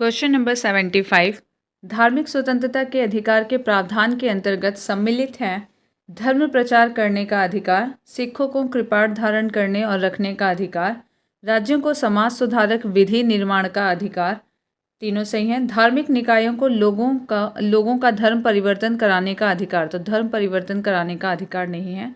Question number 75। धार्मिक स्वतंत्रता के अधिकार के प्रावधान के अंतर्गत सम्मिलित हैं धर्म प्रचार करने का अधिकार, सिखों को कृपाण धारण करने और रखने का अधिकार, राज्यों को समाज सुधारक विधि निर्माण का अधिकार। तीनों सही हैं। धार्मिक निकायों को लोगों का धर्म परिवर्तन कराने का अधिकार, तो धर्म परिवर्तन कराने का अधिकार नहीं है।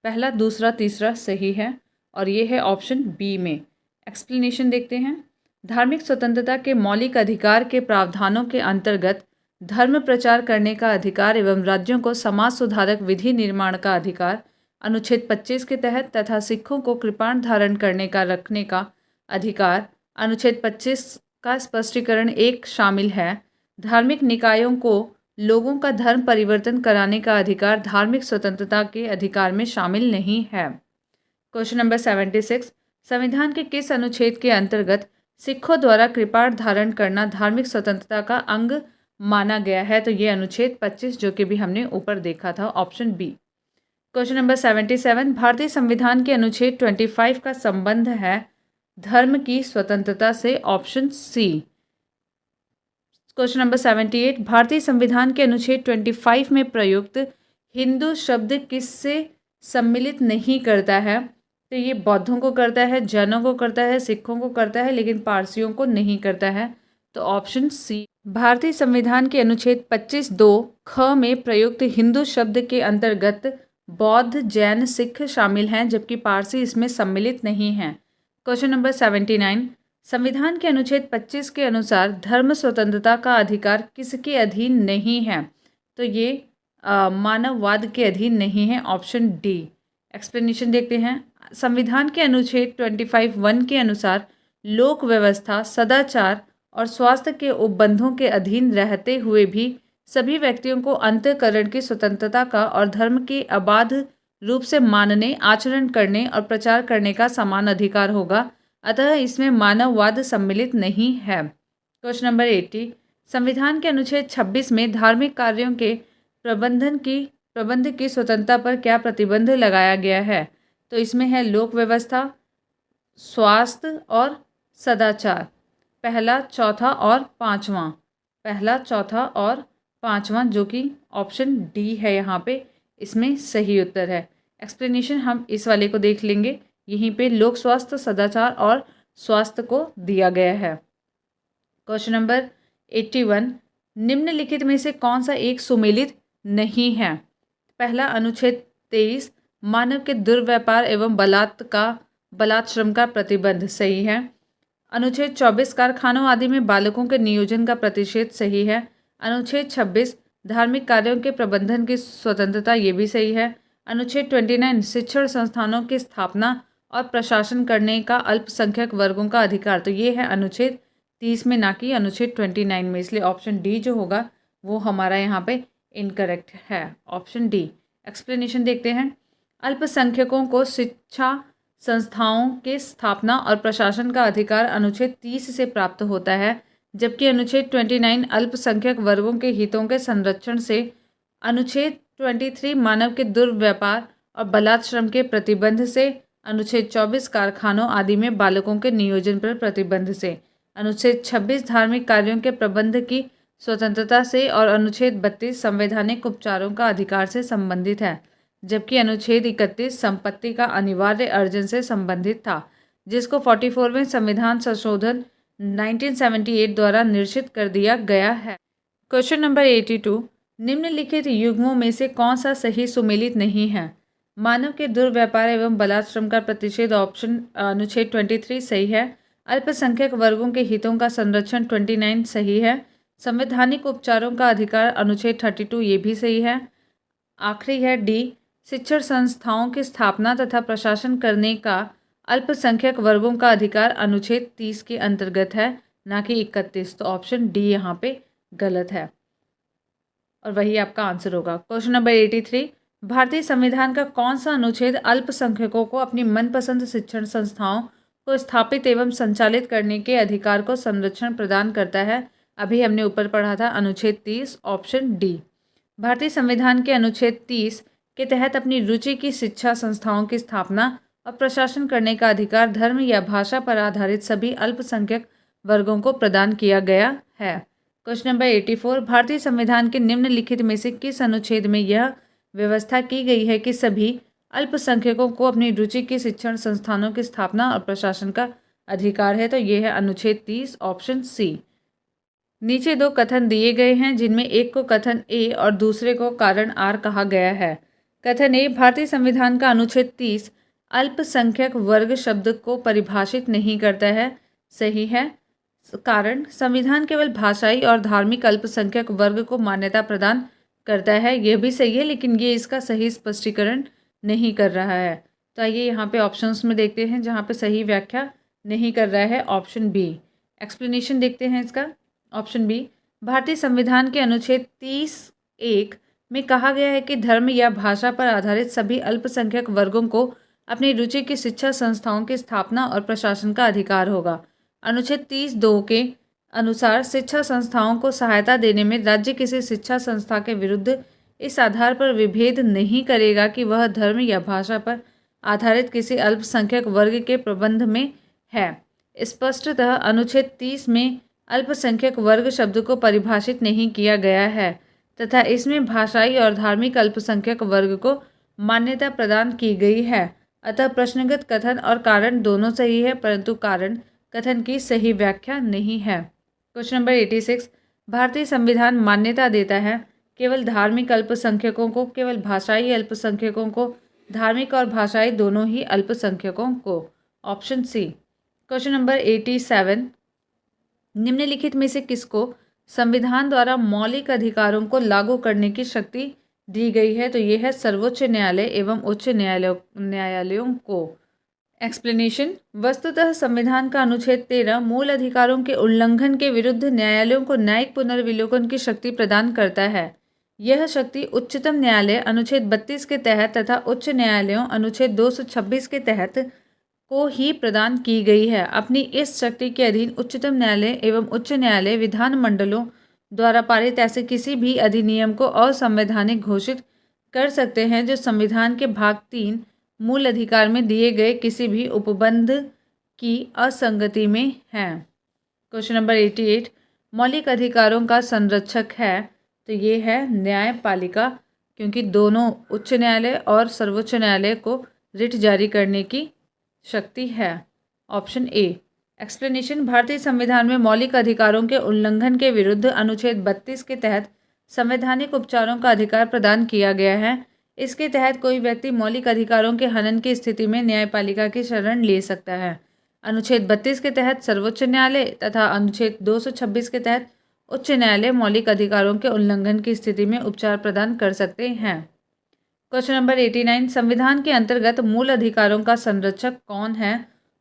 पहला, दूसरा, तीसरा सही है और ये है ऑप्शन बी में। एक्सप्लेनेशन देखते हैं। धार्मिक स्वतंत्रता के मौलिक अधिकार के प्रावधानों के अंतर्गत धर्म प्रचार करने का अधिकार एवं राज्यों को समाज सुधारक विधि निर्माण का अधिकार अनुच्छेद 25 के तहत तथा सिखों को कृपाण धारण करने का रखने का अधिकार अनुच्छेद 25 का स्पष्टीकरण 1 शामिल है। धार्मिक निकायों को लोगों का धर्म परिवर्तन कराने का अधिकार धार्मिक स्वतंत्रता के अधिकार में शामिल नहीं है। Question number 76। संविधान के किस अनुच्छेद के अंतर्गत सिखों द्वारा कृपाण धारण करना धार्मिक स्वतंत्रता का अंग माना गया है? तो ये अनुच्छेद 25 जो कि भी हमने ऊपर देखा था, ऑप्शन बी। Question number 77। भारतीय संविधान के अनुच्छेद 25 का संबंध है धर्म की स्वतंत्रता से, ऑप्शन सी। Question number 78। भारतीय संविधान के अनुच्छेद 25 में प्रयुक्त हिंदू शब्द किससे सम्मिलित नहीं करता है? तो ये बौद्धों को करता है, जैनों को करता है, सिखों को करता है, लेकिन पारसियों को नहीं करता है, तो ऑप्शन सी। भारतीय संविधान के अनुच्छेद 25(2) ख में प्रयुक्त हिंदू शब्द के अंतर्गत बौद्ध, जैन, सिख शामिल हैं, जबकि पारसी इसमें सम्मिलित नहीं हैं। Question number 79। संविधान के अनुच्छेद 25 के अनुसार धर्म स्वतंत्रता का अधिकार किसके अधीन नहीं है? तो ये मानववाद के अधीन नहीं है, ऑप्शन डी। एक्सप्लेनेशन देखते हैं। संविधान के अनुच्छेद 25(1) के अनुसार लोक व्यवस्था, सदाचार और स्वास्थ्य के उपबंधों के अधीन रहते हुए भी सभी व्यक्तियों को अंतःकरण की स्वतंत्रता का और धर्म के अबाध रूप से मानने, आचरण करने और प्रचार करने का समान अधिकार होगा, अतः इसमें मानववाद सम्मिलित नहीं है। Question number 80। संविधान के अनुच्छेद 26 में धार्मिक कार्यों के प्रबंध की स्वतंत्रता पर क्या प्रतिबंध लगाया गया है? तो इसमें है लोक व्यवस्था, स्वास्थ्य और सदाचार। पहला, चौथा और पांचवा। पहला, चौथा और पांचवा, जो कि ऑप्शन डी है यहाँ पे, इसमें सही उत्तर है। एक्सप्लेनेशन हम इस वाले को देख लेंगे। यहीं पे लोक स्वास्थ्य, सदाचार और स्वास्थ्य को दिया गया है। Question number 81। निम्नलिखित में से कौन सा एक सुमेलित नहीं है? पहला, अनुच्छेद 23 मानव के दुर्व्यापार एवं बलात्श्रम का प्रतिबंध, सही है। अनुच्छेद 24 कारखानों आदि में बालकों के नियोजन का प्रतिषेध, सही है। अनुच्छेद 26 धार्मिक कार्यों के प्रबंधन की स्वतंत्रता, ये भी सही है। अनुच्छेद 29 शिक्षण संस्थानों की स्थापना और प्रशासन करने का अल्पसंख्यक वर्गों का अधिकार, तो ये है अनुच्छेद 30 में, ना कि अनुच्छेद 29 में, इसलिए ऑप्शन डी जो होगा वो हमारा यहाँ पे इनकरेक्ट है, ऑप्शन डी। एक्सप्लेनेशन देखते हैं। अल्पसंख्यकों को शिक्षा संस्थाओं के स्थापना और प्रशासन का अधिकार अनुच्छेद 30 से प्राप्त होता है, जबकि अनुच्छेद 29 अल्पसंख्यक वर्गों के हितों के संरक्षण से, अनुच्छेद 23 मानव के दुर्व्यापार और बलात्श्रम के प्रतिबंध से, अनुच्छेद 24 कारखानों आदि में बालकों के नियोजन पर प्रतिबंध से, अनुच्छेद 26 धार्मिक कार्यों के प्रबंध की स्वतंत्रता से और अनुच्छेद 32 संवैधानिक उपचारों का अधिकार से संबंधित है, जबकि अनुच्छेद 31 संपत्ति का अनिवार्य अर्जन से संबंधित था, जिसको 44वें संविधान संशोधन 1978 द्वारा निश्चित कर दिया गया है। Question number 82। निम्नलिखित युग्मों में से कौन सा सही सुमेलित नहीं है? मानव के दुर्व्यापार एवं बलात्श्रम का प्रतिषेध, ऑप्शन अनुच्छेद 23 सही है। अल्पसंख्यक वर्गों के हितों का संरक्षण 29 सही है। संवैधानिक उपचारों का अधिकार अनुच्छेद 32 ये भी सही है। आखिरी है डी, शिक्षण संस्थाओं की स्थापना तथा प्रशासन करने का अल्पसंख्यक वर्गों का अधिकार अनुच्छेद 30 के अंतर्गत है, ना कि 31, तो ऑप्शन डी यहाँ पे गलत है और वही आपका आंसर होगा। Question number 83। भारतीय संविधान का कौन सा अनुच्छेद अल्पसंख्यकों को अपनी मनपसंद शिक्षण संस्थाओं को स्थापित एवं संचालित करने के अधिकार को संरक्षण प्रदान करता है? अभी हमने ऊपर पढ़ा था, अनुच्छेद 30, ऑप्शन डी। भारतीय संविधान के अनुच्छेद 30 के तहत अपनी रुचि की शिक्षा संस्थाओं की स्थापना और प्रशासन करने का अधिकार धर्म या भाषा पर आधारित सभी अल्पसंख्यक वर्गों को प्रदान किया गया है। क्वेश्चन नंबर 84, भारतीय संविधान के निम्नलिखित में से किस अनुच्छेद में यह व्यवस्था की गई है कि सभी अल्पसंख्यकों को अपनी रुचि के शिक्षण संस्थानों की स्थापना और प्रशासन का अधिकार है? तो ये है अनुच्छेद 30, ऑप्शन सी। नीचे दो कथन दिए गए हैं जिनमें एक को कथन ए और दूसरे को कारण आर कहा गया है। कथन ए, भारतीय संविधान का अनुच्छेद 30 अल्पसंख्यक वर्ग शब्द को परिभाषित नहीं करता है। सही है। कारण, संविधान केवल भाषाई और धार्मिक अल्पसंख्यक वर्ग को मान्यता प्रदान करता है। यह भी सही है, लेकिन ये इसका सही स्पष्टीकरण नहीं कर रहा है। तो आइए यहाँ पे ऑप्शंस में देखते हैं जहाँ पे सही व्याख्या नहीं कर रहा है। Option B. एक्सप्लेनेशन देखते हैं इसका। ऑप्शन बी, भारतीय संविधान के अनुच्छेद 30(1) में कहा गया है कि धर्म या भाषा पर आधारित सभी अल्पसंख्यक वर्गों को अपनी रुचि की शिक्षा संस्थाओं की स्थापना और प्रशासन का अधिकार होगा। अनुच्छेद 30(2) के अनुसार शिक्षा संस्थाओं को सहायता देने में राज्य किसी शिक्षा संस्था के विरुद्ध इस आधार पर विभेद नहीं करेगा कि वह धर्म या भाषा पर आधारित किसी अल्पसंख्यक वर्ग के प्रबंध में है। स्पष्टतः अनुच्छेद 30 में अल्पसंख्यक वर्ग शब्द को परिभाषित नहीं किया गया है तथा इसमें भाषाई और धार्मिक अल्पसंख्यक वर्ग को मान्यता प्रदान की गई है। अतः प्रश्नगत कथन और कारण दोनों सही है, परंतु कारण कथन की सही व्याख्या नहीं है। क्वेश्चन नंबर 86, भारतीय संविधान मान्यता देता है केवल धार्मिक अल्पसंख्यकों को, केवल भाषाई अल्पसंख्यकों को, धार्मिक और भाषाई दोनों ही अल्पसंख्यकों को? Option C. क्वेश्चन नंबर 87, निम्नलिखित में से किसको संविधान द्वारा मौलिक अधिकारों को लागू करने की शक्ति दी गई है? तो ये है सर्वोच्च न्यायालय एवं उच्च न्यायालयों को। एक्सप्लेनेशन, वस्तुतः संविधान का अनुच्छेद 13 मूल अधिकारों के उल्लंघन के विरुद्ध न्यायालयों को न्यायिक पुनर्विलोकन की शक्ति प्रदान करता है। यह शक्ति उच्चतम न्यायालय अनुच्छेद 32 के तहत तथा उच्च न्यायालयों अनुच्छेद 226 के तहत को ही प्रदान की गई है। अपनी इस शक्ति के अधीन उच्चतम न्यायालय एवं उच्च न्यायालय विधानमंडलों द्वारा पारित ऐसे किसी भी अधिनियम को असंवैधानिक घोषित कर सकते हैं जो संविधान के भाग 3 मूल अधिकार में दिए गए किसी भी उपबंध की असंगति में है। क्वेश्चन नंबर 88, मौलिक अधिकारों का संरक्षक है? तो ये है न्यायपालिका, क्योंकि दोनों उच्च न्यायालय और सर्वोच्च न्यायालय को रिट जारी करने की शक्ति है। Option A. एक्सप्लेनेशन, भारतीय संविधान में मौलिक अधिकारों के उल्लंघन के विरुद्ध अनुच्छेद 32 के तहत संवैधानिक उपचारों का अधिकार प्रदान किया गया है। इसके तहत कोई व्यक्ति मौलिक अधिकारों के हनन की स्थिति में न्यायपालिका की शरण ले सकता है। अनुच्छेद 32 के तहत सर्वोच्च न्यायालय तथा अनुच्छेद 226 के तहत उच्च न्यायालय मौलिक अधिकारों के उल्लंघन की स्थिति में उपचार प्रदान कर सकते हैं। क्वेश्चन नंबर 89, संविधान के अंतर्गत मूल अधिकारों का संरक्षक कौन है?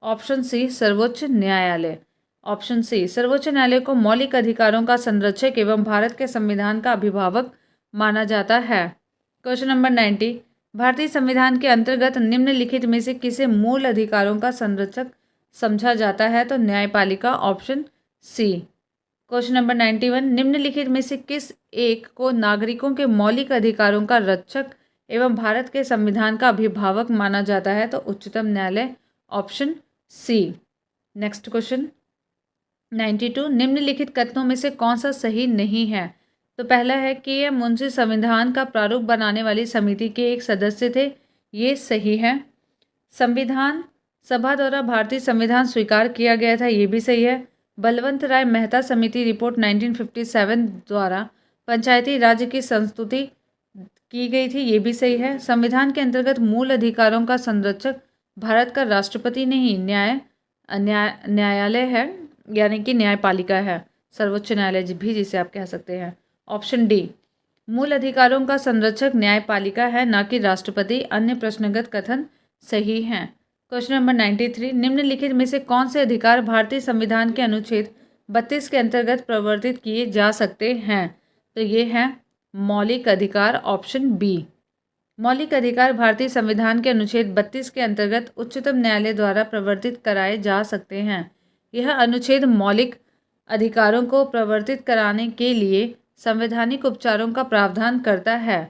ऑप्शन सी, सर्वोच्च न्यायालय। ऑप्शन सी, सर्वोच्च न्यायालय को मौलिक अधिकारों का संरक्षक एवं भारत के संविधान का अभिभावक माना जाता है। क्वेश्चन नंबर 90, भारतीय संविधान के अंतर्गत निम्नलिखित में से किसे मूल अधिकारों का संरक्षक समझा जाता है? तो न्यायपालिका। Option C. क्वेश्चन नंबर 91, निम्नलिखित में से किस एक को नागरिकों के मौलिक अधिकारों का रक्षक एवं भारत के संविधान का अभिभावक माना जाता है? तो उच्चतम न्यायालय। Option C. नेक्स्ट क्वेश्चन 92, निम्नलिखित कथनों में से कौन सा सही नहीं है? तो पहला है कि यह मुंशी संविधान का प्रारूप बनाने वाली समिति के एक सदस्य थे। ये सही है। संविधान सभा द्वारा भारतीय संविधान स्वीकार किया गया था। ये भी सही है। बलवंत राय मेहता समिति रिपोर्ट 1957 द्वारा पंचायती राज्य की संस्तुति की गई थी। ये भी सही है। संविधान के अंतर्गत मूल अधिकारों का संरक्षक भारत का राष्ट्रपति नहीं न्यायालय है, यानी कि न्यायपालिका है, सर्वोच्च न्यायालय भी जिसे आप कह सकते हैं। ऑप्शन डी, मूल अधिकारों का संरक्षक न्यायपालिका है, ना कि राष्ट्रपति। अन्य प्रश्नगत कथन सही हैं। क्वेश्चन नंबर 93, निम्नलिखित में से कौन से अधिकार भारतीय संविधान के अनुच्छेद 32 के अंतर्गत प्रवर्तित किए जा सकते हैं? तो ये है मौलिक अधिकार। Option B. मौलिक अधिकार भारतीय संविधान के अनुच्छेद 32 के अंतर्गत उच्चतम न्यायालय द्वारा प्रवर्तित कराए जा सकते हैं। यह अनुच्छेद मौलिक अधिकारों को प्रवर्तित कराने के लिए संवैधानिक उपचारों का प्रावधान करता है।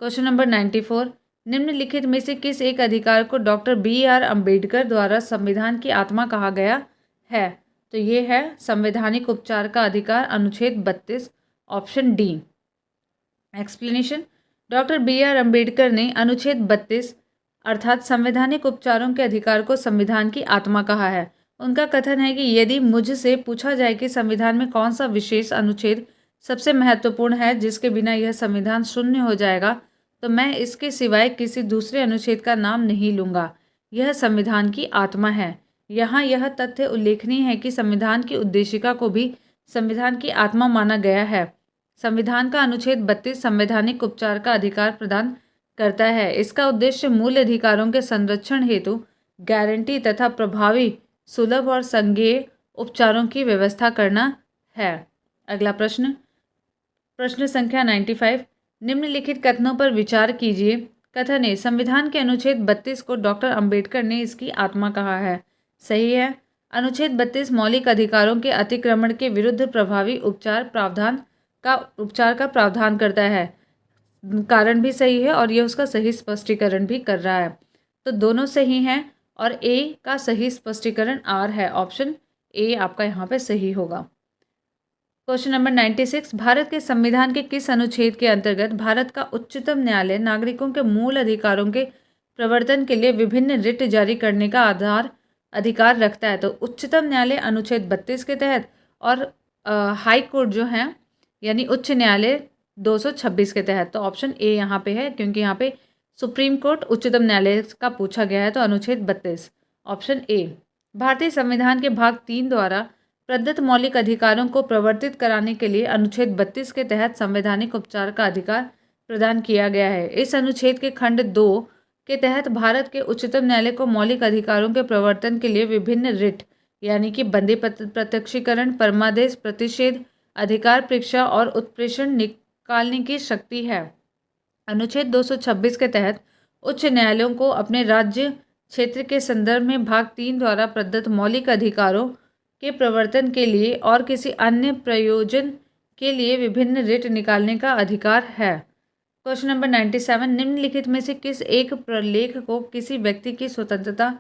क्वेश्चन नंबर 94, निम्नलिखित में से किस एक अधिकार को डॉक्टर BR अम्बेडकर द्वारा संविधान की आत्मा कहा गया है? तो ये है संवैधानिक उपचार का अधिकार, अनुच्छेद 32, option D. Explanation. Doctor BR Ambedkar ने अनुच्छेद 32 अर्थात संवैधानिक उपचारों के अधिकार को संविधान की आत्मा कहा है। उनका कथन है कि यदि मुझसे पूछा जाए कि संविधान में कौन सा विशेष अनुच्छेद सबसे महत्वपूर्ण है जिसके बिना यह संविधान शून्य हो जाएगा, तो मैं इसके सिवाय किसी दूसरे अनुच्छेद का नाम नहीं लूँगा। यह संविधान की आत्मा है। यहाँ यह तथ्य उल्लेखनीय है कि संविधान की उद्देशिका को भी संविधान की आत्मा माना गया है। संविधान का अनुच्छेद 32 संवैधानिक उपचार का अधिकार प्रदान करता है। इसका उद्देश्य मूल अधिकारों के संरक्षण हेतु गारंटी तथा प्रभावी, सुलभ और संज्ञेय उपचारों की व्यवस्था करना है। अगला प्रश्न, प्रश्न संख्या 95। निम्नलिखित कथनों पर विचार कीजिए। कथन ए, संविधान के अनुच्छेद 32 को डॉक्टर अंबेडकर ने इसकी आत्मा कहा है। सही है। अनुच्छेद 32 मौलिक अधिकारों के अतिक्रमण के विरुद्ध प्रभावी उपचार का प्रावधान करता है। कारण भी सही है और यह उसका सही स्पष्टीकरण भी कर रहा है। तो दोनों सही हैं और ए का सही स्पष्टीकरण आर है। ऑप्शन ए आपका यहाँ पे सही होगा। Question number 96। भारत के संविधान के किस अनुच्छेद के अंतर्गत भारत का उच्चतम न्यायालय नागरिकों के मूल अधिकारों के प्रवर्तन के लिए विभिन्न रिट जारी करने का अधिकार रखता है? तो उच्चतम न्यायालय अनुच्छेद 32 के तहत और हाई कोर्ट जो है यानी उच्च न्यायालय 226 के तहत। तो ऑप्शन ए यहाँ पे है, क्योंकि यहाँ पे सुप्रीम कोर्ट उच्चतम न्यायालय का पूछा गया है। तो अनुच्छेद 32 ऑप्शन ए। भारतीय संविधान के भाग 3 द्वारा प्रदत्त मौलिक अधिकारों को प्रवर्तित कराने के लिए अनुच्छेद 32 के तहत संवैधानिक उपचार का अधिकार प्रदान किया गया है। इस अनुच्छेद के खंड 2 के तहत भारत के उच्चतम न्यायालय को मौलिक अधिकारों के प्रवर्तन के लिए विभिन्न रिट यानी कि बंदी प्रत्यक्षीकरण, परमादेश, प्रतिषेध, अधिकार परीक्षा और उत्प्रेषण निकालने की शक्ति है। अनुच्छेद 226 के तहत उच्च न्यायालयों को अपने राज्य क्षेत्र के संदर्भ में भाग 3 द्वारा प्रदत्त मौलिक अधिकारों के प्रवर्तन के लिए और किसी अन्य प्रयोजन के लिए विभिन्न रिट निकालने का अधिकार है। Question number 97। निम्नलिखित में से किस एक प्रलेख को किसी व्यक्ति की स्वतंत्रता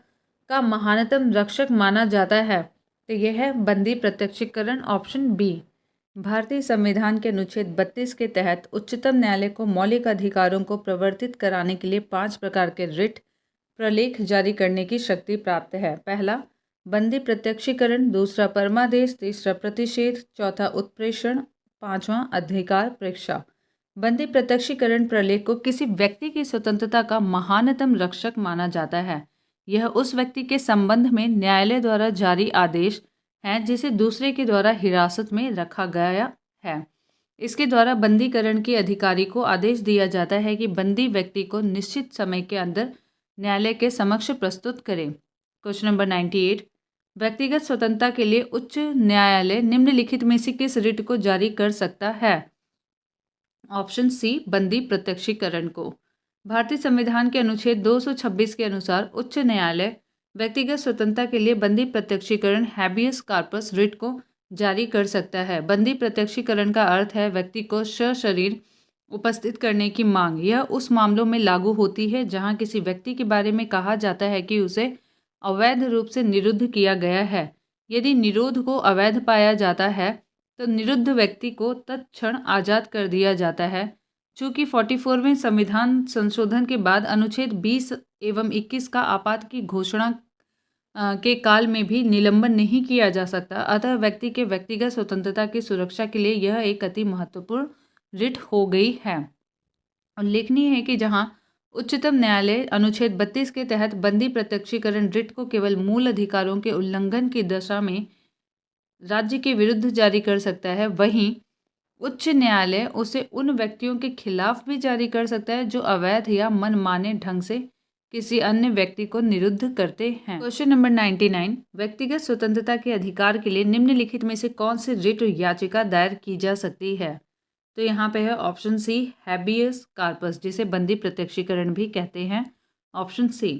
का महानतम रक्षक माना जाता है? तो यह है बंदी प्रत्यक्षीकरण, ऑप्शन बी। भारतीय संविधान के अनुच्छेद 32 के तहत उच्चतम न्यायालय को मौलिक अधिकारों को प्रवर्तित कराने के लिए 5 प्रकार के रिट प्रलेख जारी करने की शक्ति प्राप्त है। पहला बंदी प्रत्यक्षीकरण, दूसरा परमादेश, तीसरा प्रतिषेध, चौथा उत्प्रेषण, पांचवा अधिकार परीक्षा। बंदी प्रत्यक्षीकरण प्रलेख को किसी व्यक्ति की स्वतंत्रता का महानतम रक्षक माना जाता है। यह उस व्यक्ति के संबंध में न्यायालय द्वारा जारी आदेश है जिसे दूसरे के द्वारा हिरासत में रखा गया है। इसके द्वारा बंदीकरण के अधिकारी को आदेश दिया जाता है कि बंदी व्यक्ति को निश्चित समय के अंदर न्यायालय के समक्ष प्रस्तुत करें। Question number 98। व्यक्तिगत स्वतंत्रता के लिए उच्च न्यायालय निम्नलिखित में से किस रिट को जारी कर सकता है? ऑप्शन सी बंदी प्रत्यक्षीकरण को। भारतीय संविधान के अनुच्छेद 226 के अनुसार उच्च न्यायालय व्यक्तिगत स्वतंत्रता के लिए बंदी प्रत्यक्षीकरण हैबियस कॉर्पस रिट को जारी कर सकता है। बंदी प्रत्यक्षीकरण का अर्थ है व्यक्ति को सशरीर उपस्थित करने की मांग। यह उस मामलों में लागू होती है जहां किसी व्यक्ति के बारे में कहा जाता है कि उसे अवैध रूप से निरुद्ध किया गया है। यदि निरोध को अवैध पाया जाता है तो निरुद्ध व्यक्ति को तत्क्षण आज़ाद कर दिया जाता है। चूँकि 44वें संविधान संशोधन के बाद अनुच्छेद 20 एवं 21 का आपात की घोषणा के काल में भी निलंबन नहीं किया जा सकता, अतः व्यक्ति के व्यक्तिगत स्वतंत्रता की सुरक्षा के लिए यह एक अति महत्वपूर्ण रिट हो गई है। उल्लेखनीय है कि जहां उच्चतम न्यायालय अनुच्छेद 32 के तहत बंदी प्रत्यक्षीकरण रिट को केवल मूल अधिकारों के उल्लंघन की दशा में राज्य के विरुद्ध जारी कर सकता है, वहीं उच्च न्यायालय उसे उन व्यक्तियों के खिलाफ भी जारी कर सकता है जो अवैध या मनमाने ढंग से किसी अन्य व्यक्ति को निरुद्ध करते हैं। Question number 99। व्यक्तिगत स्वतंत्रता के अधिकार के लिए निम्नलिखित में से कौन सी रिट याचिका दायर की जा सकती है? तो यहाँ पे है ऑप्शन सी हैबियस कॉर्पस, जिसे बंदी प्रत्यक्षीकरण भी कहते हैं, ऑप्शन सी।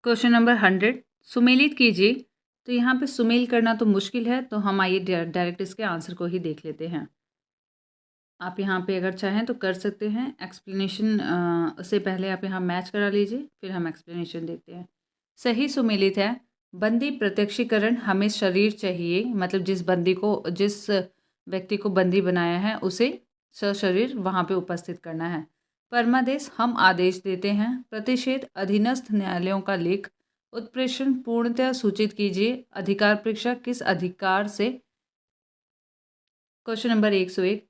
Question number 100। सुमेलित कीजिए। तो यहाँ पे सुमेल करना तो मुश्किल है, तो हम आइए डायरेक्ट इसके आंसर को ही देख लेते हैं। आप यहाँ पे अगर चाहें तो कर सकते हैं। एक्सप्लेनेशन से पहले आप यहाँ मैच करा लीजिए, फिर हम एक्सप्लेनेशन देखते हैं। सही सुमेलित है बंदी प्रत्यक्षीकरण, हमें शरीर चाहिए, मतलब जिस व्यक्ति को बंदी बनाया है उसे सशरीर वहाँ पे उपस्थित करना है। परमादेश, हम आदेश देते हैं। प्रतिषेध, अधीनस्थ न्यायालयों का लेख। उत्प्रेषण, पूर्णतः सूचित कीजिए। अधिकार परीक्षा, किस अधिकार से। क्वेश्चन नंबर 101,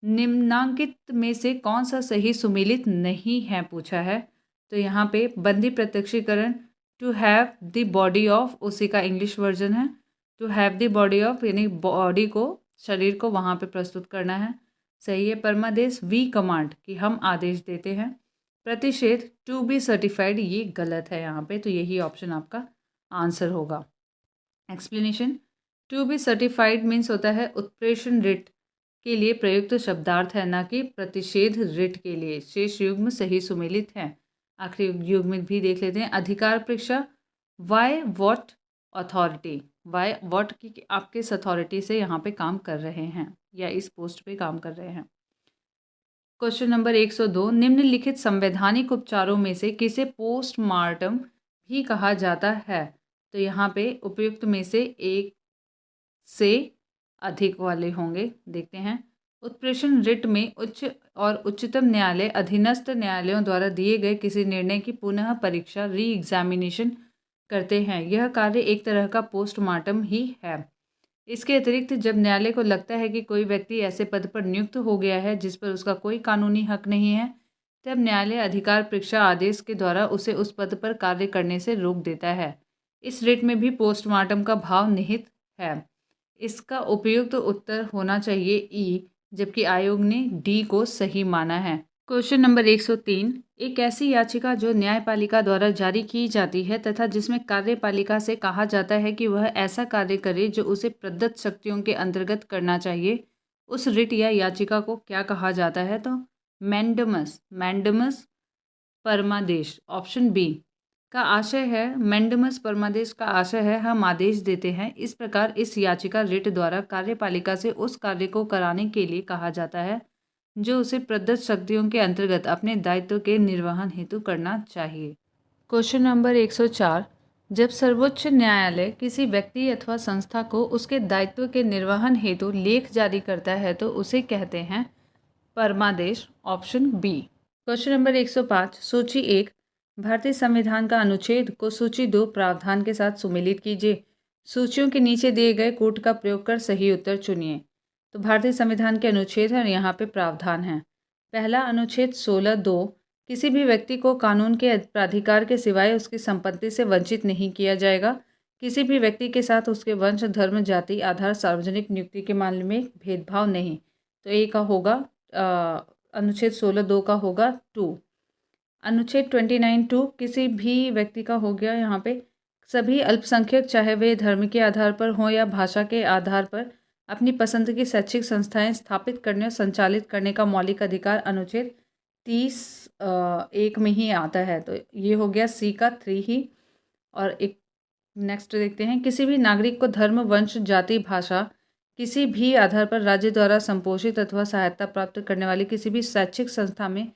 निम्नांकित में से कौन सा सही सुमेलित नहीं है पूछा है। तो यहाँ पे बंदी प्रत्यक्षीकरण, to have the body of, उसी का इंग्लिश वर्जन है। To have the body of यानी बॉडी को, शरीर को वहाँ पे प्रस्तुत करना है, सही है। परमादेश, वी कमांड कि हम आदेश देते हैं। प्रतिषेध, टू बी सर्टिफाइड, ये गलत है यहाँ पे, तो यही ऑप्शन आपका आंसर होगा। Explanation, to be certified means होता है उत्प्रेषण रिट के लिए प्रयुक्त शब्दार्थ है, ना कि प्रतिषेध रिट के लिए। शेष युग्म सही सुमेलित है। आखिरी युग्म भी देख लेते हैं। अधिकार परीक्षा, by what authority, by what की आप किस अथॉरिटी से यहाँ पे काम कर रहे हैं या इस पोस्ट पे काम कर रहे हैं। क्वेश्चन नंबर 102, निम्नलिखित संवैधानिक उपचारों में से किसे पोस्टमार्टम भी कहा जाता है। तो यहाँ पे उपयुक्त में से एक से अधिक वाले होंगे, देखते हैं। उत्प्रेषण रिट में उच्च और उच्चतम न्यायालय अधीनस्थ न्यायालयों द्वारा दिए गए किसी निर्णय की पुनः परीक्षा, री एग्जामिनेशन करते हैं। यह कार्य एक तरह का पोस्टमार्टम ही है। इसके अतिरिक्त जब न्यायालय को लगता है कि कोई व्यक्ति ऐसे पद पर नियुक्त हो गया है जिस पर उसका कोई कानूनी हक नहीं है, तब न्यायालय अधिकार परीक्षा आदेश के द्वारा उसे उस पद पर कार्य करने से रोक देता है। इस रिट में भी पोस्टमार्टम का भाव निहित है। इसका उपयुक्त उत्तर होना चाहिए ई, जबकि आयोग ने डी को सही माना है। क्वेश्चन नंबर 103, एक ऐसी याचिका जो न्यायपालिका द्वारा जारी की जाती है तथा जिसमें कार्यपालिका से कहा जाता है कि वह ऐसा कार्य करे जो उसे प्रदत्त शक्तियों के अंतर्गत करना चाहिए, उस रिट या याचिका को क्या कहा जाता है। तो मैंडमस, मैंडमस परमादेश, ऑप्शन बी का आशय है। मैंडमस परमादेश का आशय है हम आदेश देते हैं। इस प्रकार इस याचिका रिट द्वारा कार्यपालिका से उस कार्य को कराने के लिए कहा जाता है जो उसे प्रदत्त शक्तियों के अंतर्गत अपने दायित्व के निर्वहन हेतु करना चाहिए। क्वेश्चन नंबर 104, जब सर्वोच्च न्यायालय किसी व्यक्ति अथवा संस्था को उसके दायित्व के निर्वहन हेतु लेख जारी करता है तो उसे कहते हैं परमादेश, ऑप्शन बी। क्वेश्चन नंबर 105, सूची 1, भारतीय संविधान का अनुच्छेद को सूची 2 प्रावधान के साथ सुमेलित कीजिए। सूचियों के नीचे दिए गए कोड का प्रयोग कर सही उत्तर चुनिए। तो भारतीय संविधान के अनुच्छेद है और यहाँ पे प्रावधान है। पहला अनुच्छेद 16(2), किसी भी व्यक्ति को कानून के प्राधिकार के सिवाय उसकी संपत्ति से वंचित नहीं किया जाएगा। किसी भी व्यक्ति के साथ उसके वंश, धर्म, जाति, आधार, सार्वजनिक नियुक्ति के मामले में भेदभाव नहीं। तो ए का होगा अनुच्छेद 16(2) का होगा 2। अनुच्छेद 29(2), किसी भी व्यक्ति का हो गया यहाँ पे। सभी अल्पसंख्यक, चाहे वे धर्म के आधार पर हों या भाषा के आधार पर, अपनी पसंद की शैक्षिक संस्थाएं स्थापित करने और संचालित करने का मौलिक अधिकार अनुच्छेद 30(1) में ही आता है। तो ये हो गया सी का 3 ही। और एक नेक्स्ट देखते हैं, किसी भी नागरिक को धर्म, वंश, जाति, भाषा किसी भी आधार पर राज्य द्वारा संपोषित अथवा सहायता प्राप्त करने वाली किसी भी शैक्षिक संस्था में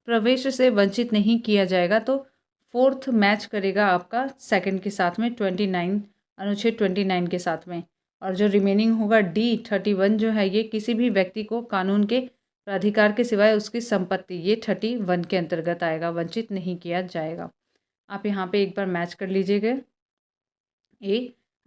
प्रवेश से वंचित नहीं किया जाएगा। तो 4th मैच करेगा आपका सेकंड के साथ में, 29, अनुच्छेद 29 के साथ में। और जो रिमेनिंग होगा डी 31 जो है, ये किसी भी व्यक्ति को कानून के प्राधिकार के सिवाय उसकी संपत्ति, ये 31 के अंतर्गत आएगा, वंचित नहीं किया जाएगा। आप यहाँ पे एक बार मैच कर लीजिएगा।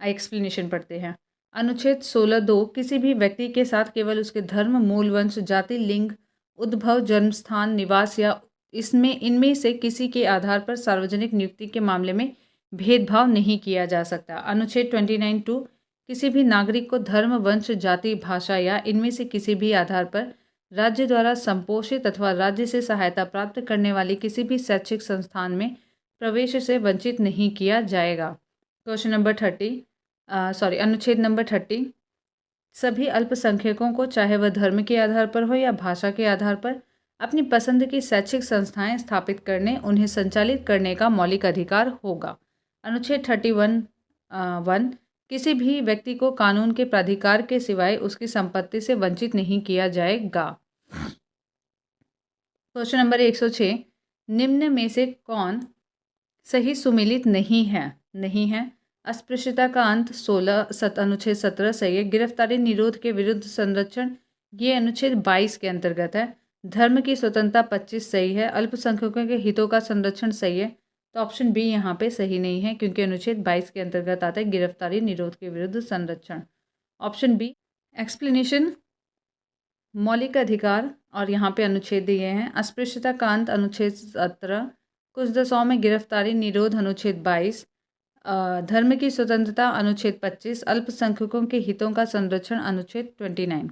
एक्सप्लेनेशन पढ़ते हैं। अनुच्छेद 16(2), किसी भी व्यक्ति के साथ केवल उसके धर्म, मूल वंश, जाति, लिंग, उद्भव, जन्मस्थान, निवास या इनमें से किसी के आधार पर सार्वजनिक नियुक्ति के मामले में भेदभाव नहीं किया जा सकता। अनुच्छेद 29(2), किसी भी नागरिक को धर्म, वंश, जाति, भाषा या इनमें से किसी भी आधार पर राज्य द्वारा संपोषित अथवा राज्य से सहायता प्राप्त करने वाली किसी भी शैक्षिक संस्थान में प्रवेश से वंचित नहीं किया जाएगा। क्वेश्चन नंबर 30, अनुच्छेद नंबर 30, सभी अल्पसंख्यकों को, चाहे वह धर्म के आधार पर हो या भाषा के आधार पर, अपनी पसंद की शैक्षिक संस्थाएं स्थापित करने, उन्हें संचालित करने का मौलिक अधिकार होगा। अनुच्छेद 31(1), किसी भी व्यक्ति को कानून के प्राधिकार के सिवाय उसकी संपत्ति से वंचित नहीं किया जाएगा। क्वेश्चन नंबर 106, निम्न में से कौन सही सुमेलित नहीं है। अस्पृश्यता का अंत अनुच्छेद 17 सही है। गिरफ्तारी निरोध के विरुद्ध संरक्षण, ये अनुच्छेद 22 के अंतर्गत है। धर्म की स्वतंत्रता 25 सही है। अल्पसंख्यकों के हितों का संरक्षण सही है। तो ऑप्शन बी यहाँ पे सही नहीं है, क्योंकि अनुच्छेद 22 के अंतर्गत आता है गिरफ्तारी निरोध के विरुद्ध संरक्षण। Option B. एक्सप्लेनेशन, मौलिक अधिकार और यहाँ पे अनुच्छेद दिए हैं। अस्पृश्यता का अंत अनुच्छेद 17, कुछ दशाओं में गिरफ्तारी निरोध अनुच्छेद 22, धर्म की स्वतंत्रता अनुच्छेद 25, अल्पसंख्यकों के हितों का संरक्षण अनुच्छेद 29।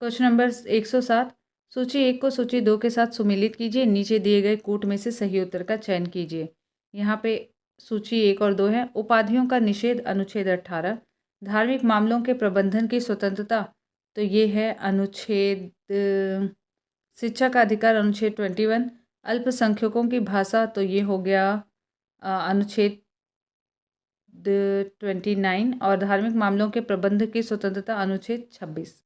क्वेश्चन नंबर 107, सूची 1 को सूची 2 के साथ सुमेलित कीजिए। नीचे दिए गए कूट में से सही उत्तर का चयन कीजिए। यहाँ पे सूची 1 और 2 है। उपाधियों का निषेध अनुच्छेद 18, धार्मिक मामलों के प्रबंधन की स्वतंत्रता, तो ये है अनुच्छेद, शिक्षा का अधिकार अनुच्छेद 21, अल्पसंख्यकों की भाषा, तो ये हो गया अनुच्छेद 29, और धार्मिक मामलों के प्रबंध की स्वतंत्रता अनुच्छेद 26।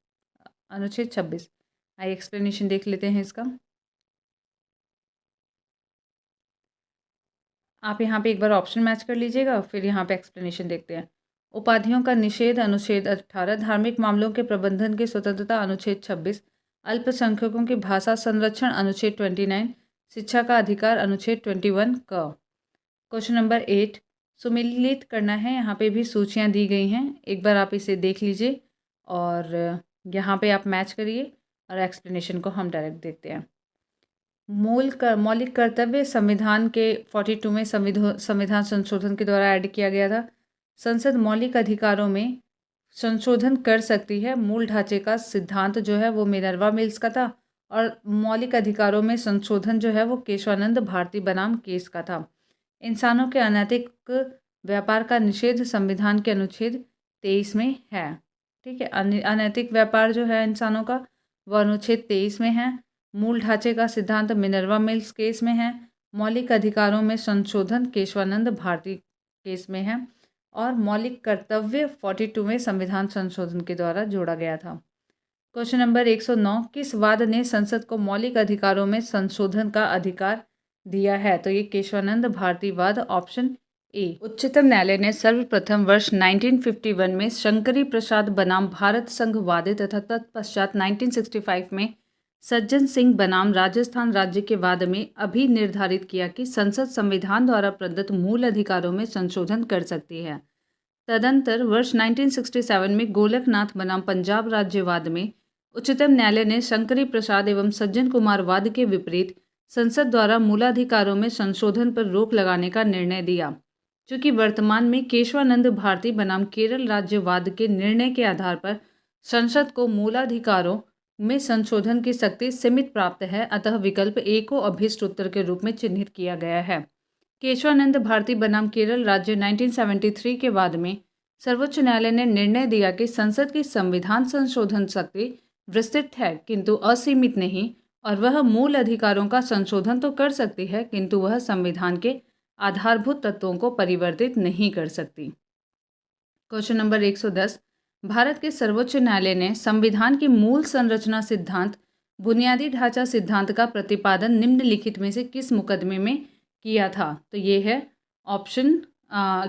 आइए एक्सप्लेनेशन देख लेते हैं इसका। आप यहाँ पे एक बार ऑप्शन मैच कर लीजिएगा, फिर यहाँ पे एक्सप्लेनेशन देखते हैं। उपाधियों का निषेध अनुच्छेद 18, धार्मिक मामलों के प्रबंधन की स्वतंत्रता अनुच्छेद 26, अल्पसंख्यकों की भाषा संरक्षण अनुच्छेद 29, शिक्षा का अधिकार अनुच्छेद 21 का। क्वेश्चन नंबर 8, सुमेलित करना है। यहाँ पे भी सूचियाँ दी गई हैं, एक बार आप इसे देख लीजिए और यहाँ पे आप मैच करिए और एक्सप्लेनेशन को हम डायरेक्ट देखते हैं। मौलिक कर्तव्य संविधान के 42 में संविधान संशोधन के द्वारा ऐड किया गया था। संसद मौलिक अधिकारों में संशोधन कर सकती है। मूल ढांचे का सिद्धांत जो है वो मिनर्वा मिल्स का था, और मौलिक अधिकारों में संशोधन जो है वो केशवानंद भारती बनाम केस का था। इंसानों के अनैतिक व्यापार का निषेध संविधान के अनुच्छेद 23 में है। ठीक है, अनैतिक व्यापार जो है इंसानों का, वो अनुच्छेद 23 में है। मूल ढांचे का सिद्धांत मिनर्वा मिल्स केस में है। मौलिक अधिकारों में संशोधन केशवानंद भारती केस में है, और मौलिक कर्तव्य 42 में संविधान संशोधन के द्वारा जोड़ा गया था। क्वेश्चन नंबर 109, किस वाद ने संसद को मौलिक अधिकारों में संशोधन का अधिकार दिया है? तो ये केशवानंद भारती वाद, ऑप्शन ए। उच्चतम न्यायालय ने सर्वप्रथम वर्ष 1951 में शंकरी प्रसाद बनाम भारत संघ वादे तथा तत्पश्चात 1965 में सज्जन सिंह बनाम राजस्थान राज्य के वाद में अभी निर्धारित किया कि संसद संविधान द्वारा प्रदत्त मूल अधिकारों में संशोधन कर सकती है। तदंतर वर्ष 1967 में गोलकनाथ बनाम पंजाब राज्य वाद में उच्चतम न्यायालय ने शंकरी प्रसाद एवं सज्जन कुमार वाद के विपरीत संसद द्वारा मूलाधिकारों में संशोधन पर रोक लगाने का निर्णय दिया। चूँकि वर्तमान में केशवानंद भारती बनाम केरल राज्य वाद के निर्णय के आधार पर संसद को मूलाधिकारों में संशोधन की शक्ति सीमित प्राप्त है, अतः विकल्प ए को अभीष्ट उत्तर के रूप में चिन्हित किया गया है। केशवानंद भारती बनाम केरल राज्य 1973 के बाद में सर्वोच्च न्यायालय ने निर्णय दिया कि संसद की संविधान संशोधन शक्ति विस्तृत है किंतु असीमित नहीं, और वह मूल अधिकारों का संशोधन तो कर सकती है किंतु वह संविधान के आधारभूत तत्वों को परिवर्तित नहीं कर सकती। क्वेश्चन नंबर 110, भारत के सर्वोच्च न्यायालय ने संविधान की मूल संरचना सिद्धांत बुनियादी ढांचा सिद्धांत का प्रतिपादन निम्नलिखित में से किस मुकदमे में किया था? तो ये है ऑप्शन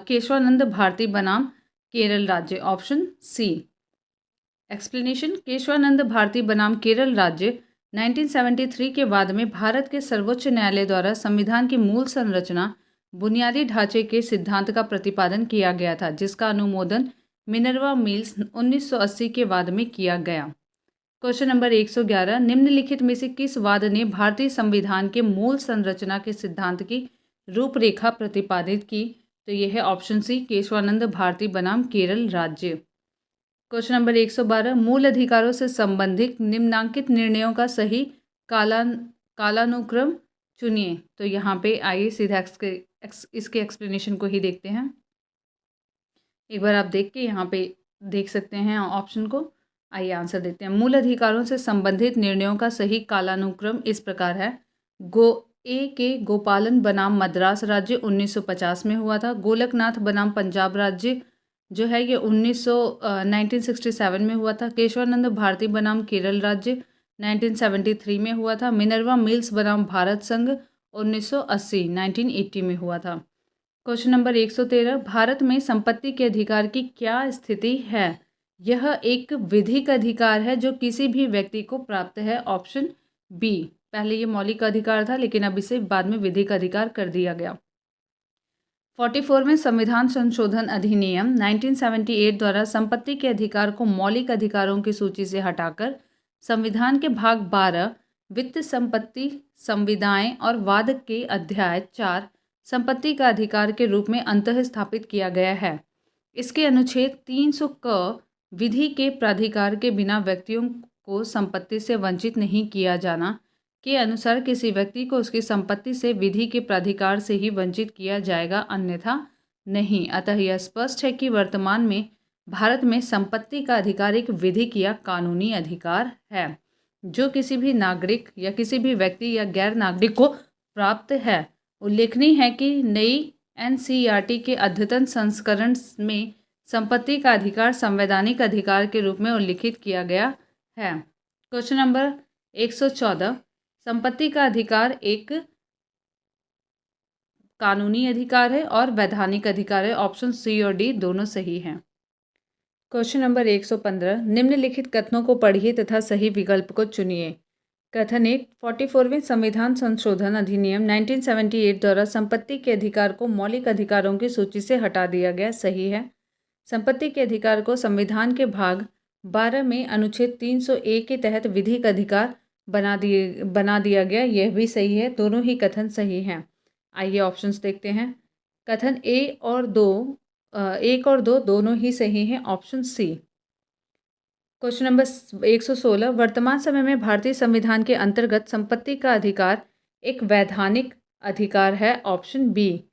केशवानंद भारती बनाम केरल राज्य, option C. Explanation, Kesavananda Bharati बनाम केरल राज्य 1973 के बाद में भारत के सर्वोच्च न्यायालय द्वारा संविधान की मूल संरचना बुनियादी ढांचे के सिद्धांत का प्रतिपादन किया गया था, जिसका अनुमोदन मिनर्वा मिल्स 1980 के बाद में किया गया। क्वेश्चन नंबर 111, निम्नलिखित में से किस वाद ने भारतीय संविधान के मूल संरचना के सिद्धांत की रूपरेखा प्रतिपादित की? तो यह है ऑप्शन सी, केशवानंद भारती बनाम केरल राज्य। क्वेश्चन नंबर 112, मूल अधिकारों से संबंधित निम्नांकित निर्णयों का सही कालानुक्रम चुनिए। तो यहाँ पे आइए सीधा इसके एक्सप्लेनेशन को ही देखते हैं। एक बार आप देख के यहाँ पे देख सकते हैं ऑप्शन को। आइए आंसर देते हैं। मूल अधिकारों से संबंधित निर्णयों का सही कालानुक्रम इस प्रकार है। के गोपालन बनाम मद्रास राज्य 1950 में हुआ था। गोलकनाथ बनाम पंजाब राज्य जो है ये 1967 में हुआ था। केशवानंद भारती बनाम केरल राज्य 1973 में हुआ था। मिनर्वा मिल्स बनाम भारत संघ 1980 में हुआ था। क्वेश्चन नंबर 113, भारत में संपत्ति के अधिकार की क्या स्थिति है? यह एक विधिक अधिकार है जो किसी भी व्यक्ति को प्राप्त है। Option B. पहले ये मौलिक अधिकार था लेकिन अब इसे बाद में विधिक अधिकार कर दिया गया। 44वें संविधान संशोधन अधिनियम 1978 द्वारा संपत्ति के अधिकार को मौलिक अधिकारों की सूची से हटाकर संविधान के भाग 12 वित्त संपत्ति संविदाएं और वाद के अध्याय 4 संपत्ति का अधिकार के रूप में अंतः स्थापित किया गया है। इसके अनुच्छेद 300 क विधि के प्राधिकार के बिना व्यक्तियों को संपत्ति से वंचित नहीं किया जाना के अनुसार किसी व्यक्ति को उसकी संपत्ति से विधि के प्राधिकार से ही वंचित किया जाएगा, अन्यथा नहीं। अतः यह स्पष्ट है कि वर्तमान में भारत में संपत्ति का अधिकार एक विधिक या कानूनी अधिकार है जो किसी भी नागरिक या किसी भी व्यक्ति या गैर नागरिक को प्राप्त है। उल्लेखनीय है कि नई एनसीईआरटी के अद्यतन संस्करण में संपत्ति का अधिकार संवैधानिक अधिकार के रूप में उल्लिखित किया गया है। क्वेश्चन नंबर 114, संपत्ति का अधिकार एक कानूनी अधिकार है और वैधानिक अधिकार है। ऑप्शन सी और डी दोनों सही हैं। क्वेश्चन नंबर 115, निम्नलिखित कथनों को पढ़िए तथा सही विकल्प को चुनिए। कथन 1, 44वें संविधान संशोधन अधिनियम 1978 द्वारा संपत्ति के अधिकार को मौलिक अधिकारों की सूची से हटा दिया गया। सही है। संपत्ति के अधिकार को संविधान के भाग 12 में अनुच्छेद 301 के तहत विधिक अधिकार बना दिया गया। यह भी सही है। दोनों ही कथन सही हैं। आइए ऑप्शंस देखते हैं। कथन एक और दो दोनों ही सही हैं। Option C. क्वेश्चन नंबर 116, वर्तमान समय में भारतीय संविधान के अंतर्गत संपत्ति का अधिकार एक वैधानिक अधिकार है। Option B.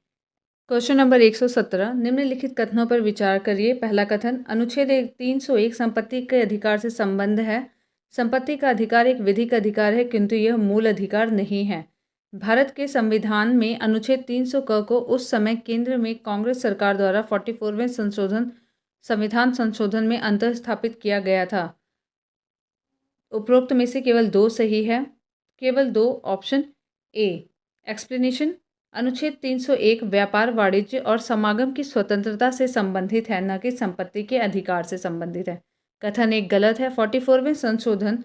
क्वेश्चन नंबर 117, निम्नलिखित कथनों पर विचार करिए। पहला कथन, अनुच्छेद 301 संपत्ति के अधिकार से संबंध है। संपत्ति का अधिकार एक विधिक अधिकार है किंतु यह मूल अधिकार नहीं है। भारत के संविधान में अनुच्छेद 300 क को उस समय केंद्र में कांग्रेस सरकार द्वारा 44वें संविधान संशोधन में अंतः स्थापित किया गया था। उपरोक्त में से केवल दो सही है। केवल दो। Option A. एक्सप्लेनेशन, अनुच्छेद 301 व्यापार, वाणिज्य और समागम की स्वतंत्रता से संबंधित है, न कि संपत्ति के अधिकार से संबंधित है। कथन एक गलत है। 44वें संशोधन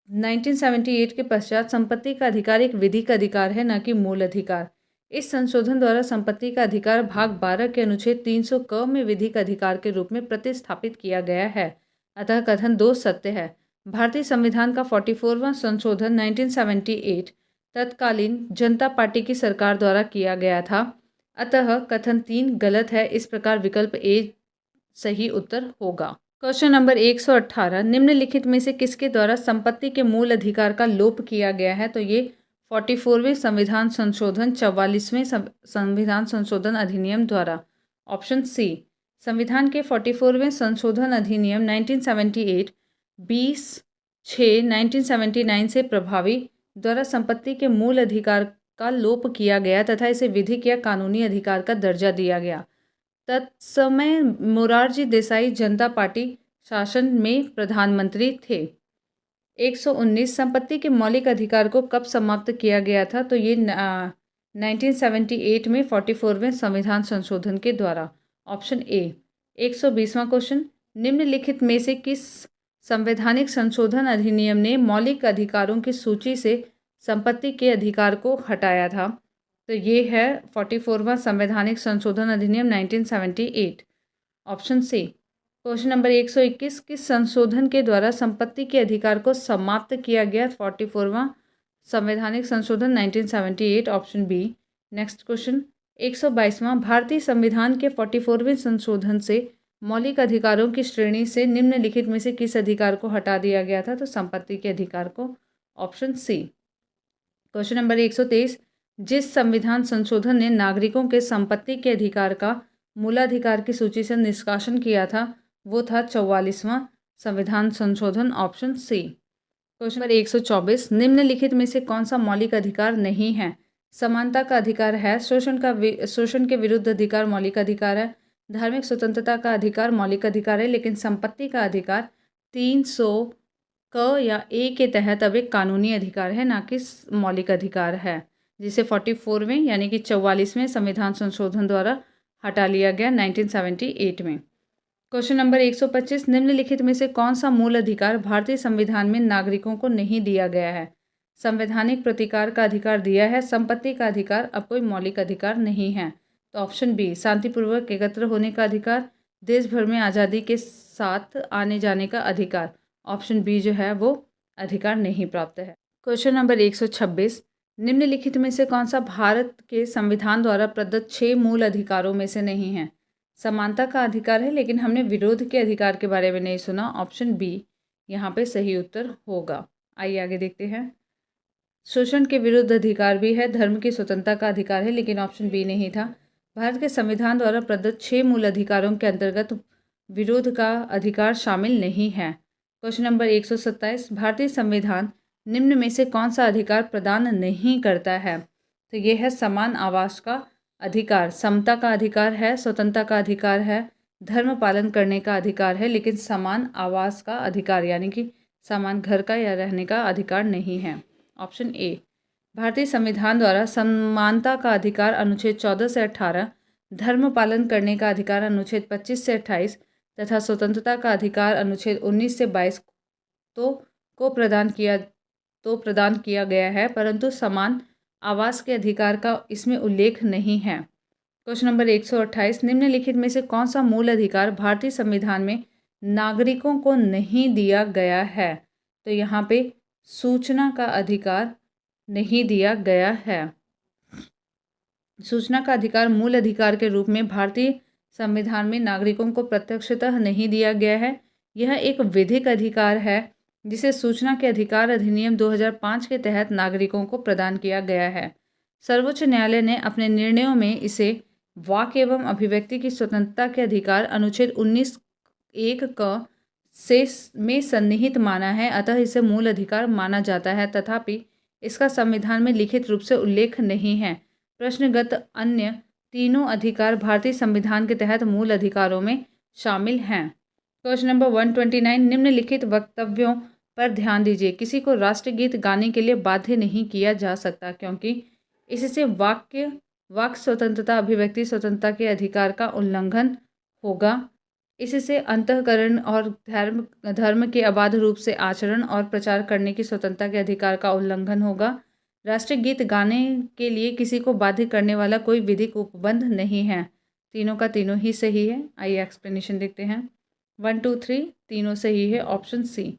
1978 के पश्चात संपत्ति का अधिकार एक विधिक अधिकार है, न कि मूल अधिकार। इस संशोधन द्वारा संपत्ति का अधिकार भाग 12 के अनुच्छेद 300 क में विधिक अधिकार के रूप में प्रतिस्थापित किया गया है। अतः कथन 2 सत्य है। भारतीय संविधान का 44वां संशोधन 1978 तत्कालीन जनता पार्टी की सरकार द्वारा किया गया था। अतः कथन 3 गलत है। इस प्रकार विकल्प ए सही उत्तर होगा। क्वेश्चन नंबर 118, निम्नलिखित में से किसके द्वारा संपत्ति के मूल अधिकार का लोप किया गया है? तो ये 44वें संविधान संशोधन 44वें संविधान संशोधन अधिनियम द्वारा। Option C. संविधान के 44वें संशोधन अधिनियम 1978 20/6/1979 से प्रभावी द्वारा संपत्ति के मूल अधिकार का लोप किया गया तथा इसे विधिक या कानूनी अधिकार का दर्जा दिया गया। तत्समय मोरारजी देसाई जनता पार्टी शासन में प्रधानमंत्री थे। 119, संपत्ति के मौलिक अधिकार को कब समाप्त किया गया था? तो ये 1978 में 44वें संविधान संशोधन के द्वारा। Option A. 120वां क्वेश्चन, निम्नलिखित में से किस संवैधानिक संशोधन अधिनियम ने मौलिक अधिकारों की सूची से संपत्ति के अधिकार को हटाया था? तो ये है 44वां संवैधानिक संशोधन अधिनियम 1978। Option C. क्वेश्चन नंबर 121, किस संशोधन के द्वारा संपत्ति के अधिकार को समाप्त किया गया? 44वां संवैधानिक संशोधन 1978। Option B. नेक्स्ट क्वेश्चन 122वां, भारतीय संविधान के 44वें संशोधन से मौलिक अधिकारों की श्रेणी से निम्नलिखित में से किस अधिकार को हटा दिया गया था? तो संपत्ति के अधिकार को। Option C. क्वेश्चन नंबर 123, जिस संविधान संशोधन ने नागरिकों के संपत्ति के अधिकार का मूलाधिकार की सूची से निष्कासन किया था वो था 44वां संविधान संशोधन। Option C. क्वेश्चन नंबर 124, निम्नलिखित में से कौन सा मौलिक अधिकार नहीं है? समानता का अधिकार है। शोषण के विरुद्ध अधिकार मौलिक अधिकार है। धार्मिक स्वतंत्रता का अधिकार मौलिक अधिकार है। लेकिन संपत्ति का अधिकार 300 क या ए के तहत अब एक कानूनी अधिकार है, ना कि मौलिक अधिकार है। जिसे 44वें यानी कि 44वें संविधान संशोधन द्वारा हटा लिया गया 1978 में। क्वेश्चन नंबर 125, निम्नलिखित में से कौन सा मूल अधिकार भारतीय संविधान में नागरिकों को नहीं दिया गया है? संवैधानिक प्रतिकार का अधिकार दिया है, संपत्ति का अधिकार अब कोई मौलिक अधिकार नहीं है। तो ऑप्शन बी, शांतिपूर्वक एकत्र होने का अधिकार, देश भर में आज़ादी के साथ आने जाने का अधिकार। ऑप्शन बी जो है वो अधिकार नहीं प्राप्त है। क्वेश्चन नंबर 126, निम्नलिखित में से कौन सा भारत के संविधान द्वारा प्रदत्त 6 मूल अधिकारों में से नहीं है? समानता का अधिकार है, लेकिन हमने विरोध के अधिकार के बारे में नहीं सुना। ऑप्शन बी यहाँ पे सही उत्तर होगा। आइए आगे देखते हैं। शोषण के विरुद्ध अधिकार भी है, धर्म की स्वतंत्रता का अधिकार है, लेकिन ऑप्शन बी नहीं था। भारत के संविधान द्वारा प्रदत्त 6 मूल अधिकारों के अंतर्गत विरोध का अधिकार शामिल नहीं है। क्वेश्चन नंबर 127, भारतीय संविधान निम्न में से कौन सा अधिकार प्रदान नहीं करता है? तो ये है समान आवास का अधिकार, समता का अधिकार है, स्वतंत्रता का अधिकार है, धर्म पालन करने का अधिकार है, लेकिन समान आवास का अधिकार यानी कि समान घर का या रहने का अधिकार नहीं है। ऑप्शन ए, भारतीय संविधान द्वारा समानता का अधिकार अनुच्छेद 14 से 18, धर्म पालन करने का अधिकार अनुच्छेद 25 से 28 तथा स्वतंत्रता का अधिकार अनुच्छेद 19 से 22 को प्रदान किया गया है, परंतु समान आवास के अधिकार का इसमें उल्लेख नहीं है। क्वेश्चन नंबर 128, निम्नलिखित में से कौन सा मूल अधिकार भारतीय संविधान में नागरिकों को नहीं दिया गया है? तो यहाँ पे सूचना का अधिकार नहीं दिया गया है। सूचना का अधिकार मूल अधिकार के रूप में भारतीय संविधान में नागरिकों को प्रत्यक्षतः नहीं दिया गया है। यह एक विधिक अधिकार है जिसे सूचना के अधिकार अधिनियम 2005 के तहत नागरिकों को प्रदान किया गया है। सर्वोच्च न्यायालय ने अपने निर्णयों में इसे वाक एवं अभिव्यक्ति की स्वतंत्रता के अधिकार अनुच्छेद 19(1) में सन्निहित माना है, अतः इसे मूल अधिकार माना जाता है। तथापि इसका संविधान में लिखित रूप से उल्लेख नहीं है। प्रश्नगत अन्य तीनों अधिकार भारतीय संविधान के तहत मूल अधिकारों में शामिल हैं। क्वेश्चन नंबर 129, निम्नलिखित वक्तव्यों पर ध्यान दीजिए। किसी को राष्ट्रगीत गाने के लिए बाध्य नहीं किया जा सकता, क्योंकि इससे वाक स्वतंत्रता, अभिव्यक्ति स्वतंत्रता के अधिकार का उल्लंघन होगा। इससे अंतःकरण और धर्म के अबाध रूप से आचरण और प्रचार करने की स्वतंत्रता के अधिकार का उल्लंघन होगा। राष्ट्रीय गीत गाने के लिए किसी को बाध्य करने वाला कोई विधिक उपबंध नहीं है। तीनों का तीनों ही सही है। आइए एक्सप्लेनेशन देखते हैं। 1, 2, 3 तीनों सही है। ऑप्शन सी,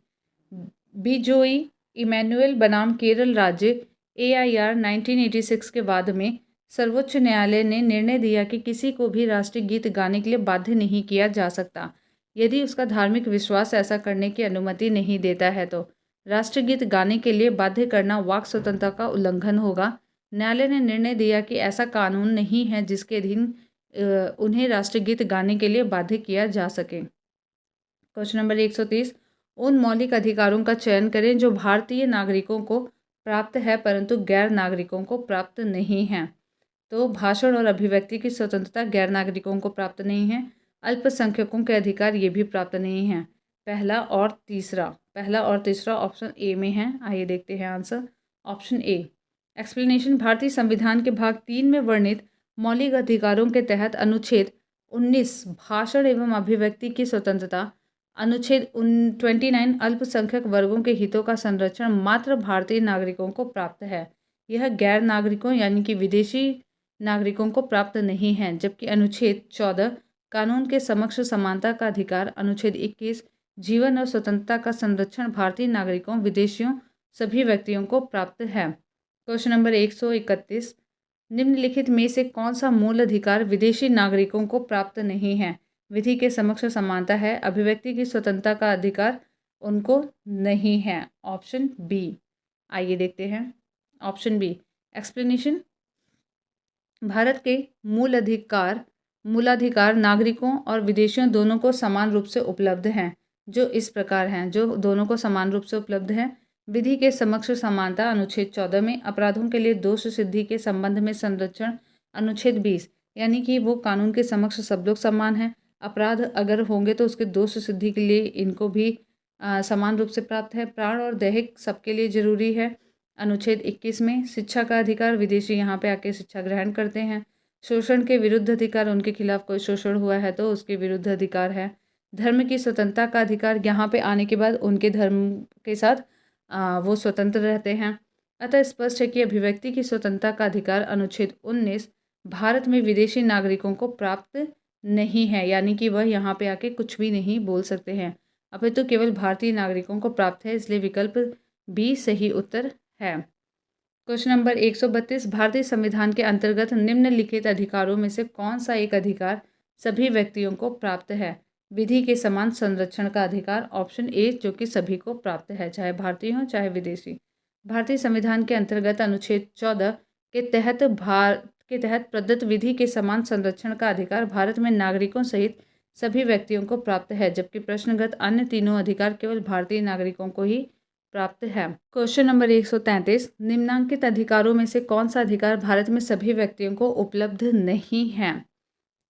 बिजोई इमैनुअल बनाम केरल राज्य AIR 1986 के बाद में सर्वोच्च न्यायालय ने निर्णय दिया कि किसी को भी राष्ट्रीय गीत गाने के लिए बाध्य नहीं किया जा सकता यदि उसका धार्मिक विश्वास ऐसा करने की अनुमति नहीं देता है। तो राष्ट्रीय गीत गाने के लिए बाध्य करना वाक स्वतंत्रता का उल्लंघन होगा। न्यायालय ने निर्णय दिया कि ऐसा कानून नहीं है जिसके अधीन उन्हें राष्ट्रीय गीत गाने के लिए बाध्य किया जा सके। क्वेश्चन नंबर 130, उन मौलिक अधिकारों का चयन करें जो भारतीय नागरिकों को प्राप्त है परंतु गैर नागरिकों को प्राप्त नहीं है। तो भाषण और अभिव्यक्ति की स्वतंत्रता गैर नागरिकों को प्राप्त नहीं है। अल्पसंख्यकों के अधिकार ये भी प्राप्त नहीं है। पहला और तीसरा ऑप्शन ए में है। आइए देखते हैं आंसर। ऑप्शन ए, एक्सप्लेनेशन, भारतीय संविधान के भाग 3 में वर्णित मौलिक अधिकारों के तहत अनुच्छेद 19 भाषण एवं अभिव्यक्ति की स्वतंत्रता, अनुच्छेद 29 अल्पसंख्यक वर्गों के हितों का संरक्षण मात्र भारतीय नागरिकों को प्राप्त है। यह गैर नागरिकों यानी कि विदेशी नागरिकों को प्राप्त नहीं है। जबकि अनुच्छेद 14 कानून के समक्ष समानता का अधिकार, अनुच्छेद 21 जीवन और स्वतंत्रता का संरक्षण भारतीय नागरिकों, विदेशियों, सभी व्यक्तियों को प्राप्त है। क्वेश्चन नंबर 131, निम्नलिखित में से कौन सा मूल अधिकार विदेशी नागरिकों को प्राप्त नहीं है? विधि के समक्ष समानता है, अभिव्यक्ति की स्वतंत्रता का अधिकार उनको नहीं है। Option B. आइए देखते हैं ऑप्शन बी। एक्सप्लेनेशन, भारत के मूलाधिकार नागरिकों और विदेशियों दोनों को समान रूप से उपलब्ध हैं, जो इस प्रकार हैं, जो दोनों को समान रूप से उपलब्ध हैं। विधि के समक्ष समानता अनुच्छेद 14 में, अपराधों के लिए दोष सिद्धि के संबंध में संरक्षण अनुच्छेद 20, यानी कि वो कानून के समक्ष सब लोग समान हैं। अपराध अगर होंगे तो उसके दोष सिद्धि के लिए इनको भी समान रूप से प्राप्त है। प्राण और दैहिक सबके लिए जरूरी है। अनुच्छेद 21 में शिक्षा का अधिकार, विदेशी यहाँ पे आके शिक्षा ग्रहण करते हैं। शोषण के विरुद्ध अधिकार, उनके खिलाफ कोई शोषण हुआ है तो उसके विरुद्ध अधिकार है। धर्म की स्वतंत्रता का अधिकार, यहाँ पे आने के बाद उनके धर्म के साथ वो स्वतंत्र रहते हैं। अतः स्पष्ट है कि अभिव्यक्ति की स्वतंत्रता का अधिकार अनुच्छेद 19 भारत में विदेशी नागरिकों को प्राप्त नहीं है, यानी कि वह यहाँ पे आके कुछ भी नहीं बोल सकते हैं, अपितु केवल भारतीय नागरिकों को प्राप्त है, इसलिए विकल्प बी सही उत्तर है। क्वेश्चन नंबर 132, भारतीय संविधान के अंतर्गत निम्नलिखित अधिकारों में से कौन सा एक अधिकार सभी व्यक्तियों को प्राप्त है? विधि के समान संरक्षण का अधिकार, ऑप्शन ए, जो कि सभी को प्राप्त है, चाहे भारतीय हो चाहे विदेशी। भारतीय संविधान के अंतर्गत अनुच्छेद 14 के तहत प्रदत्त विधि के समान संरक्षण का अधिकार भारत में नागरिकों सहित सभी व्यक्तियों को प्राप्त है, जबकि प्रश्नगत अन्य तीनों अधिकार केवल भारतीय नागरिकों को ही प्राप्त है। क्वेश्चन नंबर 133, निम्नांकित अधिकारों में से कौन सा अधिकार भारत में सभी व्यक्तियों को उपलब्ध नहीं है?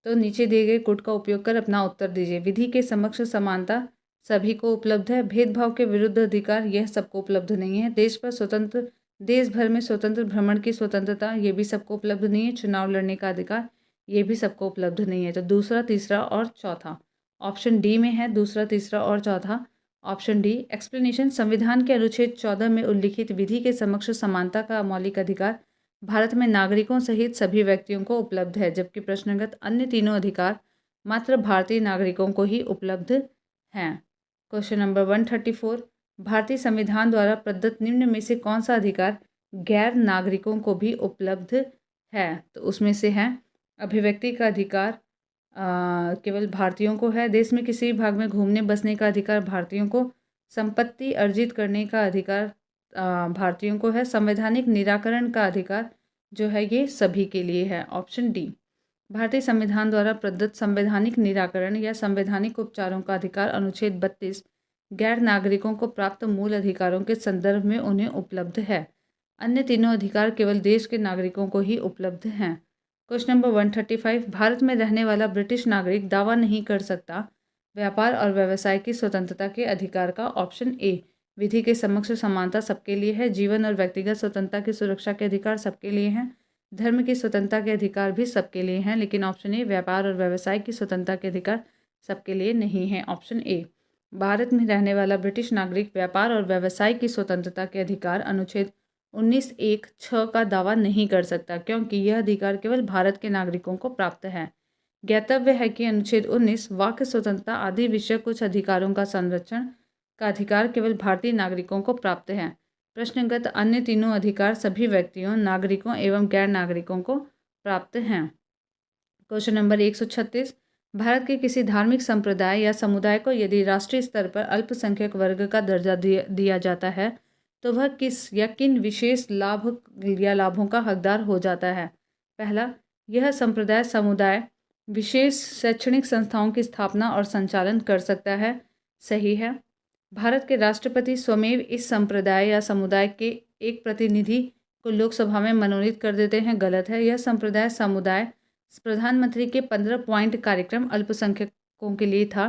तो नीचे दिए गए कोड का उपयोग कर अपना उत्तर दीजिए। विधि के समक्ष समानता सभी को उपलब्ध है। भेदभाव के विरुद्ध अधिकार, यह सबको उपलब्ध नहीं है। देश भर में स्वतंत्र भ्रमण की स्वतंत्रता, ये भी सबको उपलब्ध नहीं है। चुनाव लड़ने का अधिकार, ये भी सबको उपलब्ध नहीं है। तो दूसरा, तीसरा और चौथा ऑप्शन डी में है। दूसरा, तीसरा और चौथा ऑप्शन डी। एक्सप्लेनेशन, संविधान के अनुच्छेद 14 में उल्लिखित विधि के समक्ष समानता का मौलिक अधिकार भारत में नागरिकों सहित सभी व्यक्तियों को उपलब्ध है, जबकि प्रश्नगत अन्य तीनों अधिकार मात्र भारतीय नागरिकों को ही उपलब्ध हैं। क्वेश्चन नंबर 134, भारतीय संविधान द्वारा प्रदत्त निम्न में से कौन सा अधिकार गैर नागरिकों को भी उपलब्ध है? तो उसमें से है अभिव्यक्ति का अधिकार केवल भारतीयों को है। देश में किसी भी भाग में घूमने बसने का अधिकार भारतीयों को। संपत्ति अर्जित करने का अधिकार भारतीयों को है। संवैधानिक निराकरण का अधिकार जो है ये सभी के लिए है, ऑप्शन डी। भारतीय संविधान द्वारा प्रदत्त संवैधानिक निराकरण या संवैधानिक उपचारों का अधिकार अनुच्छेद 32 गैर नागरिकों को प्राप्त मूल अधिकारों के संदर्भ में उन्हें उपलब्ध है। अन्य तीनों अधिकार केवल देश के नागरिकों को ही उपलब्ध हैं। क्वेश्चन नंबर 135, भारत में रहने वाला ब्रिटिश नागरिक दावा नहीं कर सकता व्यापार और व्यवसाय की स्वतंत्रता के अधिकार का, ऑप्शन ए। विधि के समक्ष समानता सबके लिए है। जीवन और व्यक्तिगत स्वतंत्रता की सुरक्षा के अधिकार सबके लिए हैं। धर्म की स्वतंत्रता के अधिकार भी सबके लिए हैं, लेकिन ऑप्शन ए, व्यापार और व्यवसाय की स्वतंत्रता के अधिकार सबके लिए नहीं है, ऑप्शन ए। भारत में रहने वाला ब्रिटिश नागरिक व्यापार और व्यवसाय की स्वतंत्रता के अधिकार अनुच्छेद 19(1)(6) का दावा नहीं कर सकता, क्योंकि यह अधिकार केवल भारत के नागरिकों को प्राप्त है। ज्ञातव्य है कि अनुच्छेद 19 वाक् स्वतंत्रता आदि विषय कुछ अधिकारों का संरक्षण का अधिकार केवल भारतीय नागरिकों को प्राप्त है। प्रश्नगत अन्य तीनों अधिकार सभी व्यक्तियों, नागरिकों एवं गैर नागरिकों को प्राप्त हैं। क्वेश्चन नंबर 136, भारत के किसी धार्मिक संप्रदाय या समुदाय को यदि राष्ट्रीय स्तर पर अल्पसंख्यक वर्ग का दर्जा दिया जाता है तो वह किस या किन विशेष लाभ या लाभों का हकदार हो जाता है? पहला, यह संप्रदाय समुदाय विशेष शैक्षणिक संस्थाओं की स्थापना और संचालन कर सकता है, सही है। भारत के राष्ट्रपति स्वमेव इस संप्रदाय या समुदाय के एक प्रतिनिधि को लोकसभा में मनोनीत कर देते हैं, गलत है। यह संप्रदाय समुदाय प्रधानमंत्री के 15 पॉइंट कार्यक्रम अल्पसंख्यकों के लिए था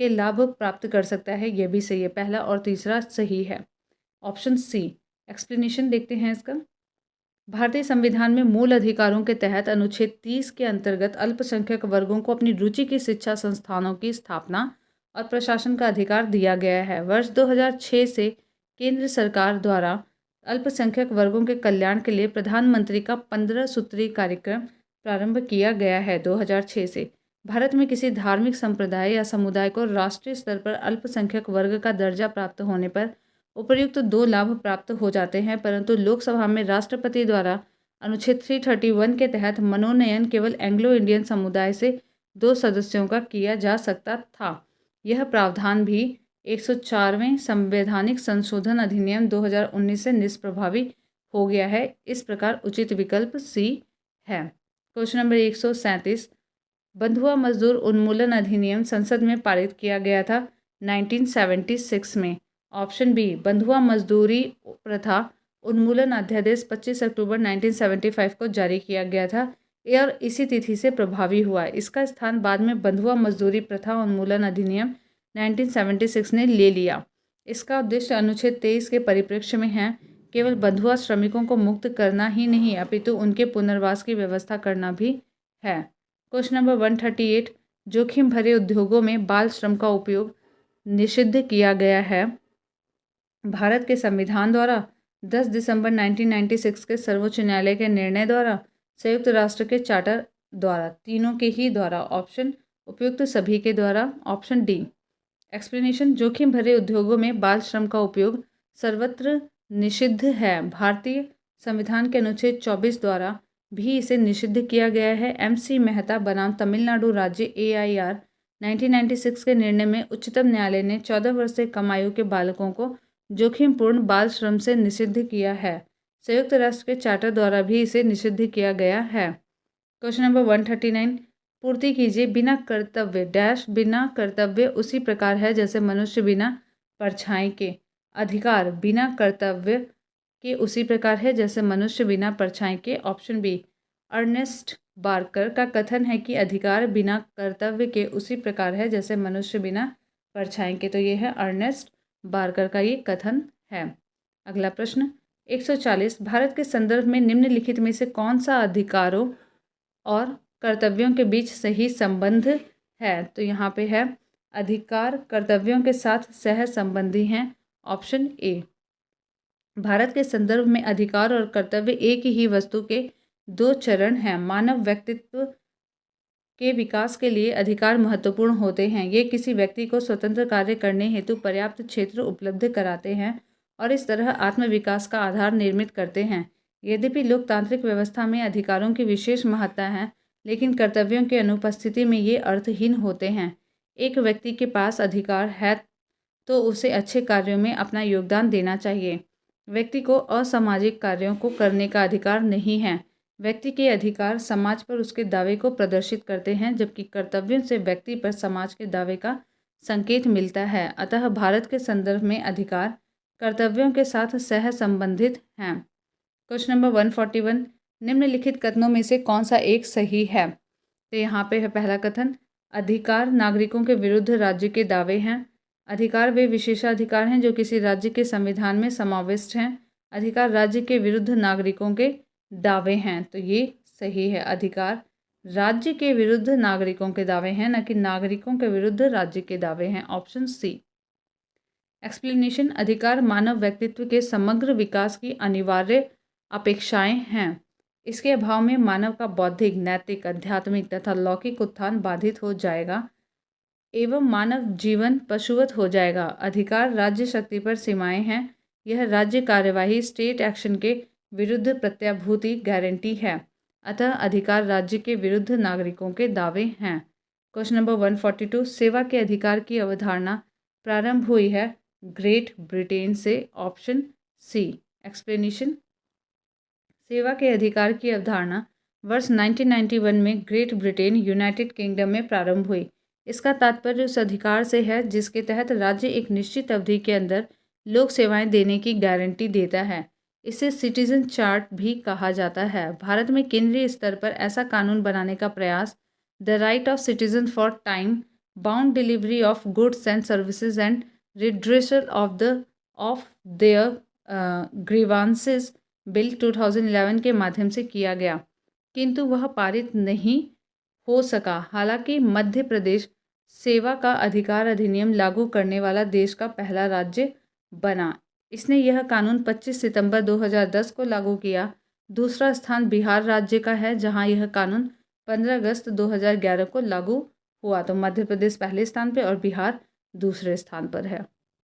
के लाभ प्राप्त कर सकता है, यह भी सही है। पहला और तीसरा सही है, ऑप्शन सी। एक्सप्लेनेशन देखते हैं इसका। भारतीय संविधान में मूल अधिकारों के तहत अनुच्छेद 30 के अंतर्गत अल्पसंख्यक वर्गों को अपनी रुचि की शिक्षा संस्थानों की स्थापना और प्रशासन का अधिकार दिया गया है। वर्ष 2006 से केंद्र सरकार द्वारा अल्पसंख्यक वर्गों के कल्याण के लिए प्रधानमंत्री का 15 सूत्री कार्यक्रम प्रारंभ किया गया है। 2006 से भारत में किसी धार्मिक संप्रदाय या समुदाय को राष्ट्रीय स्तर पर अल्पसंख्यक वर्ग का दर्जा प्राप्त होने पर उपर्युक्त 2 लाभ प्राप्त हो जाते हैं, परंतु लोकसभा में राष्ट्रपति द्वारा अनुच्छेद 331 के तहत मनोनयन केवल एंग्लो इंडियन समुदाय से 2 सदस्यों का किया जा सकता था। यह प्रावधान भी 104वें संवैधानिक संशोधन अधिनियम 2019 से निष्प्रभावी हो गया है। इस प्रकार उचित विकल्प सी है। क्वेश्चन नंबर 137, बंधुआ मजदूर उन्मूलन अधिनियम संसद में पारित किया गया था 1976 में, ऑप्शन बी। बंधुआ मजदूरी प्रथा उन्मूलन अध्यादेश 25 अक्टूबर 1975 को जारी किया गया था और इसी तिथि से प्रभावी हुआ। इसका स्थान बाद में बंधुआ मजदूरी प्रथा उन्मूलन अधिनियम 1976 ने ले लिया। इसका उद्देश्य अनुच्छेद 23 के परिप्रेक्ष्य में है केवल बंधुआ श्रमिकों को मुक्त करना ही नहीं अपितु उनके पुनर्वास की व्यवस्था करना भी है। क्वेश्चन नंबर 138, जोखिम भरे उद्योगों में बाल श्रम का उपयोग निषिद्ध किया गया है। भारत के संविधान द्वारा, 10 दिसंबर 1996 के सर्वोच्च न्यायालय के निर्णय द्वारा, संयुक्त राष्ट्र के चार्टर द्वारा, तीनों के ही द्वारा। ऑप्शन उपयुक्त सभी के द्वारा। Option D. एक्सप्लेनेशन, जोखिम भरे उद्योगों में बाल श्रम का उपयोग सर्वत्र निषिद्ध है। भारतीय संविधान के अनुच्छेद 24 द्वारा भी इसे निषिद्ध किया गया है। MC मेहता बनाम तमिलनाडु राज्य AIR 1996 के निर्णय में उच्चतम न्यायालय ने 14 वर्ष से कम आयु के बालकों को जोखिमपूर्ण बाल श्रम से निषिद्ध किया है। संयुक्त राष्ट्र के चार्टर द्वारा भी इसे निषिद्ध किया गया है। क्वेश्चन नंबर 139, पूर्ति कीजिए। बिना कर्तव्य डैश बिना कर्तव्य उसी प्रकार है जैसे मनुष्य बिना परछाई के। अधिकार बिना कर्तव्य के उसी प्रकार है जैसे मनुष्य बिना परछाई के। Option B. अर्नेस्ट बार्कर का कथन है कि अधिकार बिना कर्तव्य के उसी प्रकार है जैसे मनुष्य बिना परछाई के। तो ये है अर्नेस्ट बार्कर का ये कथन है। अगला प्रश्न 140, भारत के संदर्भ में निम्नलिखित में से कौन सा अधिकारों और कर्तव्यों के बीच सही संबंध है? तो यहाँ पे है अधिकार कर्तव्यों के साथ सह संबंधी हैं। Option A. भारत के संदर्भ में अधिकार और कर्तव्य एक ही वस्तु के दो चरण हैं। मानव व्यक्तित्व के विकास के लिए अधिकार महत्वपूर्ण होते हैं। ये किसी व्यक्ति को स्वतंत्र कार्य करने हेतु पर्याप्त क्षेत्र उपलब्ध कराते हैं और इस तरह आत्मविकास का आधार निर्मित करते हैं। यद्यपि लोकतांत्रिक व्यवस्था में अधिकारों की विशेष महत्ता है, लेकिन कर्तव्यों की अनुपस्थिति में ये अर्थहीन होते हैं। एक व्यक्ति के पास अधिकार है तो उसे अच्छे कार्यों में अपना योगदान देना चाहिए। व्यक्ति को असामाजिक कार्यों को करने का अधिकार नहीं है। व्यक्ति के अधिकार समाज पर उसके दावे को प्रदर्शित करते हैं, जबकि कर्तव्यों से व्यक्ति पर समाज के दावे का संकेत मिलता है। अतः भारत के संदर्भ में अधिकार कर्तव्यों के साथ सह संबंधित हैं। क्वेश्चन नंबर 141, निम्नलिखित कथनों में से कौन सा एक सही है? तो यहाँ पे है पहला कथन, अधिकार नागरिकों के विरुद्ध राज्य के दावे हैं। अधिकार वे विशेषाधिकार हैं जो किसी राज्य के संविधान में समाविष्ट हैं। अधिकार राज्य के विरुद्ध नागरिकों के दावे हैं। तो ये सही है। अधिकार राज्य के विरुद्ध नागरिकों के दावे हैं, न कि नागरिकों के विरुद्ध राज्य के दावे हैं। Option C. एक्सप्लेनेशन, अधिकार मानव व्यक्तित्व के समग्र विकास की अनिवार्य अपेक्षाएं हैं। इसके अभाव में मानव का बौद्धिक, नैतिक, आध्यात्मिक तथा लौकिक उत्थान बाधित हो जाएगा एवं मानव जीवन पशुवत हो जाएगा। अधिकार राज्य शक्ति पर सीमाएं हैं। यह राज्य कार्यवाही स्टेट एक्शन के विरुद्ध प्रत्याभूति गारंटी है। अतः अधिकार राज्य के विरुद्ध नागरिकों के दावे हैं। क्वेश्चन नंबर 142, सेवा के अधिकार की अवधारणा प्रारंभ हुई है ग्रेट ब्रिटेन से। Option C. एक्सप्लेनेशन, सेवा के अधिकार की अवधारणा वर्ष 1991 में ग्रेट ब्रिटेन, यूनाइटेड किंगडम में प्रारंभ हुई। इसका तात्पर्य उस अधिकार से है जिसके तहत राज्य एक निश्चित अवधि के अंदर लोक सेवाएं देने की गारंटी देता है। इसे सिटीजन चार्ट भी कहा जाता है। भारत में केंद्रीय स्तर पर ऐसा कानून बनाने का प्रयास the right of citizen for time bound delivery of goods and services and redressal of their grievances bill 2011 के माध्यम से किया गया, किंतु वह पारित नहीं हो सका। हालांकि मध्य प्रदेश सेवा का अधिकार अधिनियम लागू करने वाला देश का पहला राज्य बना। इसने यह कानून 25 सितंबर 2010 को लागू किया। दूसरा स्थान बिहार राज्य का है, जहां यह कानून 15 अगस्त 2011 को लागू हुआ। तो मध्य प्रदेश पहले स्थान पर और बिहार दूसरे स्थान पर है।